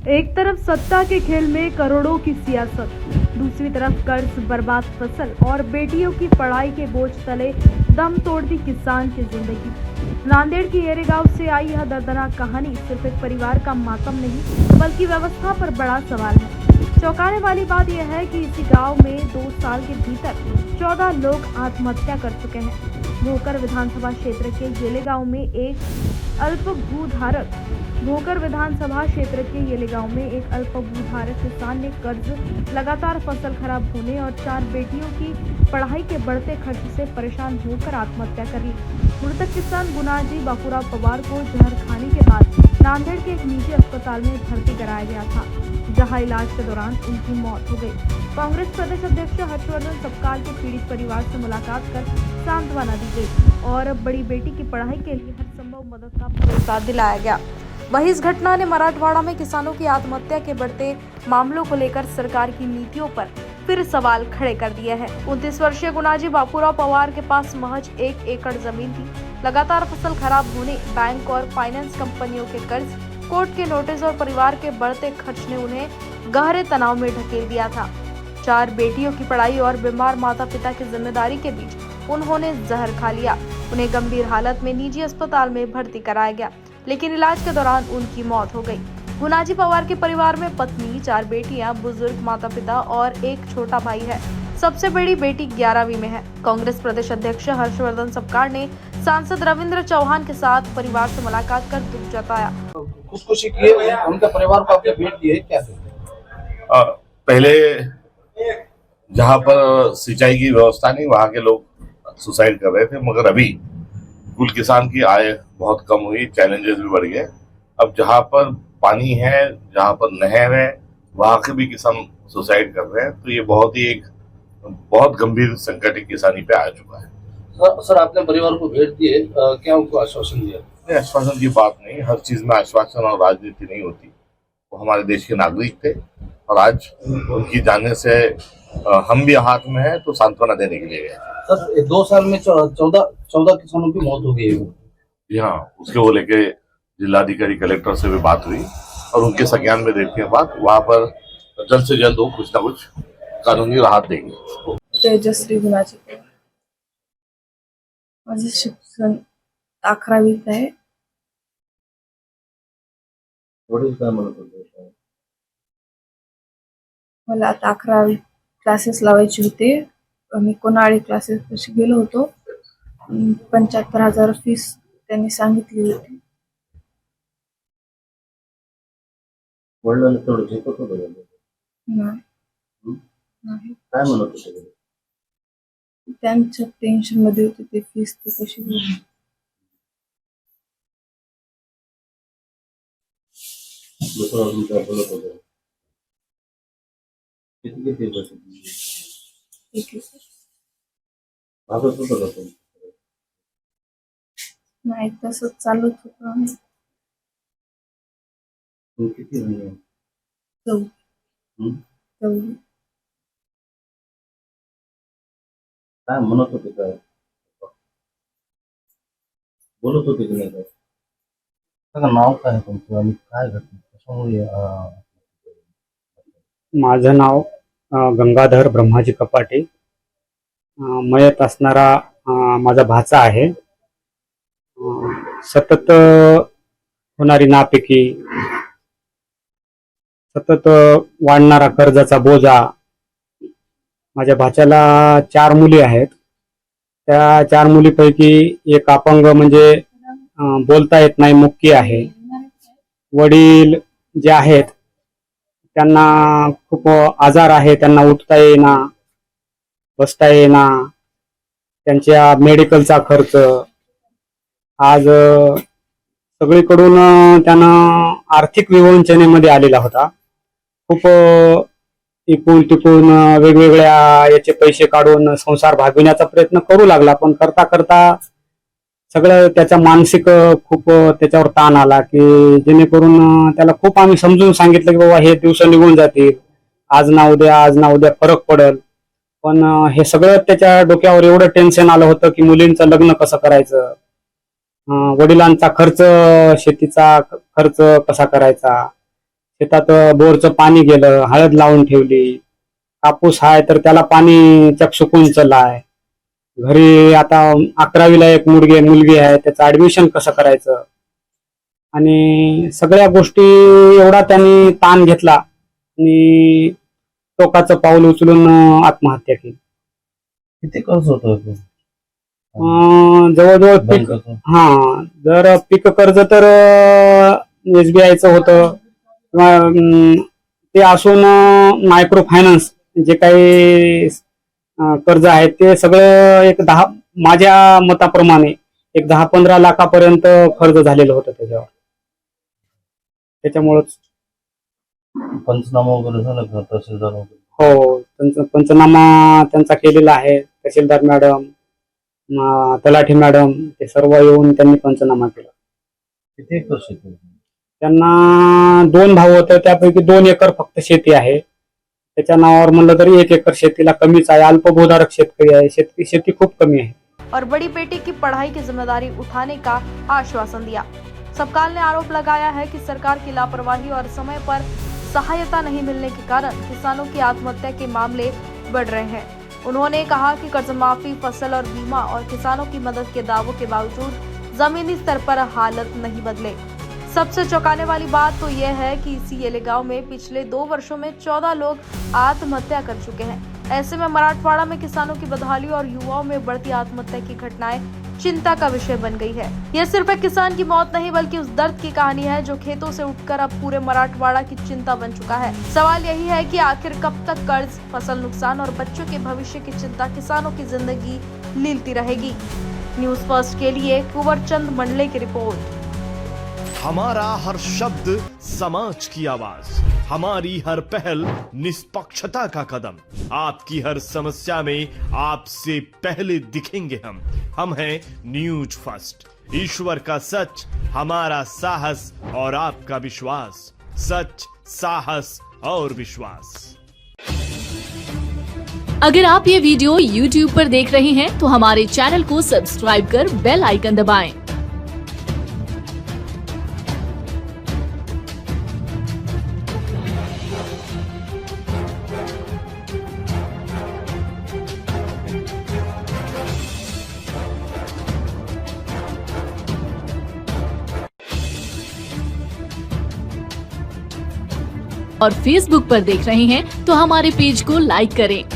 एक तरफ सत्ता के खेल में करोड़ों की सियासत, दूसरी तरफ कर्ज, बर्बाद फसल और बेटियों की पढ़ाई के बोझ तले दम तोड़ दी किसान की जिंदगी। नांदेड़ की येरे गांव से आई यह दर्दनाक कहानी सिर्फ एक परिवार का मातम नहीं बल्कि व्यवस्था पर बड़ा सवाल है। चौंकाने वाली बात यह है कि इसी गांव में 2 साल के भीतर 14 लोग आत्महत्या कर चुके हैं। भोकर विधानसभा क्षेत्र के येले गांव में एक अल्पभूधारक किसान ने कर्ज, लगातार फसल खराब होने और 4 बेटियों की पढ़ाई के बढ़ते खर्च से परेशान होकर आत्महत्या कर ली। मृतक किसान गुनाजी बापूराव पवार को जहर खाने के बाद नांदेड़ के एक निजी अस्पताल में भर्ती कराया गया था, जहां इलाज के दौरान उनकी मौत हो गई। कांग्रेस प्रदेश अध्यक्ष हर्षवर्धन सपकाल के पीड़ित परिवार से मुलाकात कर सांत्वना दी गई और बड़ी बेटी की पढ़ाई के लिए हर संभव मदद का भरोसा दिलाया गया। वहीं इस घटना ने मराठवाड़ा में किसानों की आत्महत्या के बढ़ते मामलों को लेकर सरकार की नीतियों पर फिर सवाल खड़े कर दिए हैं। 29 वर्षीय गुनाजी बापूराव पवार के पास महज 1 एकड़ जमीन थी। लगातार फसल खराब होने, बैंक और फाइनेंस कंपनियों के कर्ज, कोर्ट के नोटिस और परिवार के बढ़ते खर्च ने उन्हें गहरे तनाव में ढकेल दिया था। 4 बेटियों की पढ़ाई और बीमार माता पिता की जिम्मेदारी के बीच उन्होंने जहर खा लिया। उन्हें गंभीर हालत में निजी अस्पताल में भर्ती कराया गया, लेकिन इलाज के दौरान उनकी मौत हो गई। गुनाजी पवार के परिवार में पत्नी, 4 बेटियां, बुजुर्ग माता पिता और एक छोटा भाई है। सबसे बड़ी बेटी 11वीं में है। कांग्रेस प्रदेश अध्यक्ष हर्षवर्धन सपकाल ने सांसद रविंद्र चौहान के साथ परिवार से मुलाकात कर दुख जताया। खुदकुशी किए उनके परिवार को आपने भेंट दी है क्या? पहले जहाँ पर सिंचाई की व्यवस्था नहीं, वहाँ के लोग सुसाइड कर रहे थे, मगर अभी कुल किसान की आय बहुत कम हुई, चैलेंजेस भी बढ़ गए। अब जहाँ पर पानी है, जहाँ पर नहर है, वहाँ के भी किसान सुसाइड कर रहे हैं। तो ये बहुत गंभीर संकट किसानी पे आ चुका है। सर आपने परिवार को भेंट दी है, क्या उनको आश्वासन दिया? नहीं, आश्वासन की बात नहीं, हर चीज में आश्वासन और राजनीति नहीं होती। वो हमारे देश के नागरिक थे और आज उनकी जाने से हम भी हाथ में है, तो सांत्वना देने के लिए गए। सर 2 साल में 14 किसानों की मौत हो गई है। जी हाँ, उसके वो लेके जिलाधिकारी कलेक्टर से भी बात हुई और उनके संज्ञान में देखते हैं बात। वहाँ पर जल्द से जल्द वो कुछ ना कुछ कानूनी राहत देंगे। तेजश्री गुनाजी पवार, माझे शिक्षण 11वीत आहे। वडील काय म्हणत होते? मला आता 11वी क्लासेस लावायचे होते। मी कोणाळी क्लासेस पाशी गेलो होतो। 75,000 फीस त्यांनी सांगितली होती। वडिलांना तेवढं झेपत होतं? नाही, काय म्हणत होते? त्यांच्या टेन्शन मध्ये होते ते फीस ती कशी भरणार। दुसरं अजून काय बोलत होते? किती पैसे ठीक आहे सर। भागत होतं का तुम्ही? नाही, तसंच चालूच होतं। तुम्ही किती म्हणजे? चौथी। काय म्हणत होते? काय बोलत होते की नाही? काय नाव काय तुमचं आणि काय घटना कशामुळे? माझं नाव गंगाधर ब्रह्माजी कपाटे। मयत असणारा माझा भाचा आहे। सतत होणारी नापिकी, सतत वाढणारा कर्जाचा बोजा। माझ्या भाच्याला 4 मुली आहेत। त्या 4 मुलीपैकी एक अपंग म्हणजे बोलता येत नाही, मुक्की आहे। वडील जे आहेत त्यांना खूप आजार आहे, त्यांना उठता येईना, बसता येईना। त्यांच्या मेडिकलचा खर्च आज सगळीकडून त्यांना आर्थिक विवंचनेमध्ये आलेला होता। खूप इकून टिकून वेगवेगळ्या याचे पैसे काढून संसार भागविण्याचा प्रयत्न करू लागला, पण करता करता सगळं त्याचा मानसिक खूप त्याच्यावर ताण आला, की जेणेकरून त्याला खूप आम्ही समजून सांगितलं की बाबा हे दिवस निघून जातील, आज ना उद्या फरक पडेल। पण हे सगळं त्याच्या डोक्यावर एवढं टेन्शन आलं होतं की मुलींचं लग्न कसं करायचं, वडिलांचा खर्च, शेतीचा खर्च कसा करायचा, शेतात बोरचं पाणी गेलं, हळद लावून ठेवली, कापूस आहे तर त्याला पाणी चकचुकून चलाय. घरी आता 11वीला एक मुलगी आहे, त्याचं ऍडमिशन कसं करायचं आणि सगळ्या गोष्टी एवढा त्यांनी ताण घेतला आणि टोकाचं पाऊल उचलून आत्महत्या केली. किती कर्ज होतं जवळजवळ पीक बँकेचं? जर पीक कर्ज तर SBIचं होतं किंवा ते असून मायक्रो फायनान्स जे काही कर्ज आहे ते सगळं माझ्या मताप्रमाणे एक 10-15 लाखापर्यंत खर्च झालेलं होतं त्याच्यावर. त्याच्यामुळेच पंचनामा वगैरे झालं का तहसीलदार वगैरे? हो, त्यांचा पंचनामा त्यांचा केलेला आहे. तहसीलदार मॅडम, तलाठी मॅडम ते सर्व येऊन त्यांनी पंचनामा केला. किती एकर शेती होती? त्यांना 2 भाऊ होते, त्यापैकी 2 एकर फक्त शेती आहे. त्याच्या नावावर म्हणलं तरी 1 एकर शेतीला कमीच आहे. अल्पभूधारक शेतकरी आहे, शेती खूप कमी आहे. और बड़ी बेटी की पढ़ाई की जिम्मेदारी उठाने का आश्वासन दिया। सबकाल ने आरोप लगाया है कि सरकार की लापरवाही और समय पर सहायता नहीं मिलने के कारण किसानों की आत्महत्या के मामले बढ़ रहे हैं। उन्होंने कहा कि कर्ज माफी, फसल और बीमा और किसानों की मदद के दावों के बावजूद जमीनी स्तर पर हालत नहीं बदले। सबसे चौंकाने वाली बात तो यह है कि इसी येले गांव में पिछले 2 वर्षों में 14 लोग आत्महत्या कर चुके हैं। ऐसे में मराठवाड़ा में किसानों की बदहाली और युवाओं में बढ़ती आत्महत्या की घटनाएं चिंता का विषय बन गई है। यह सिर्फ एक किसान की मौत नहीं बल्कि उस दर्द की कहानी है जो खेतों से उठकर अब पूरे मराठवाड़ा की चिंता बन चुका है। सवाल यही है कि आखिर कब तक कर्ज, फसल नुकसान और बच्चों के भविष्य की चिंता किसानों की जिंदगी लीलती रहेगी। न्यूज फर्स्ट के लिए कुंवर चंद मंडले की रिपोर्ट। हमारा हर शब्द समाज की आवाज, हमारी हर पहल निष्पक्षता का कदम। आपकी हर समस्या में आपसे पहले दिखेंगे हम हैं न्यूज फर्स्ट। ईश्वर का सच, हमारा साहस और आपका विश्वास। सच, साहस और विश्वास। अगर आप ये वीडियो YouTube पर देख रहे हैं तो हमारे चैनल को सब्सक्राइब कर बेल आइकन दबाएं। और Facebook पर देख रहे हैं तो हमारे पेज को लाइक करें।